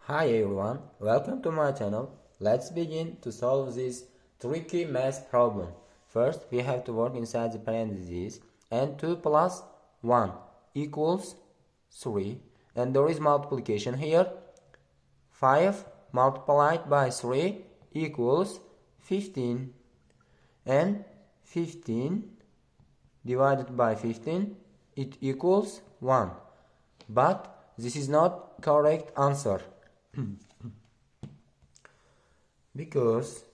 Hi everyone, welcome to my channel. Let's begin to solve this tricky math problem. First, we have to work inside the parentheses, and 2 plus 1 equals 3, and there is multiplication here. 5 multiplied by 3 equals 15, and 15 divided by 15, it equals 1. But this is not correct answer. Because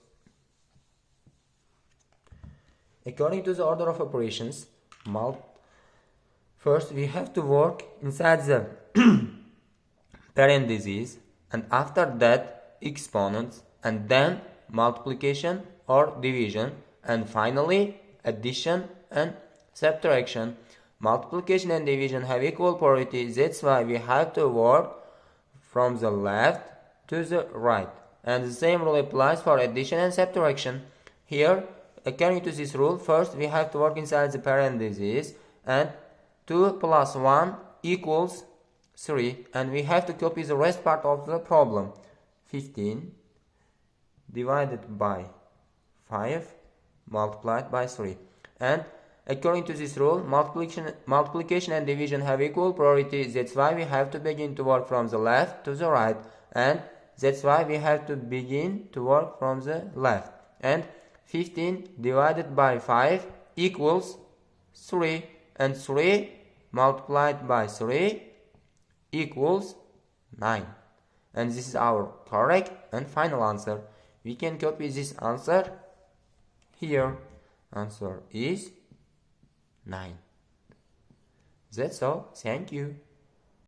according to the order of operations, first we have to work inside the parentheses, and after that exponents, and then multiplication or division, and finally addition and subtraction. Multiplication and division have equal priority, that's why we have to work from the left to the right, and the same rule applies for addition and subtraction. Here, according to this rule, first we have to work inside the parentheses, and 2 plus 1 equals 3, and we have to copy the rest part of the problem. 15 divided by 5 multiplied by 3, and according to this rule, multiplication and division have equal priority, that's why we have to begin to work from the left to the right, and that's why we have to begin to work from the left. And 15 divided by 5 equals 3, and 3 multiplied by 3 equals 9. And this is our correct and final answer. We can copy this answer here. Answer is 9. That's all. Thank you.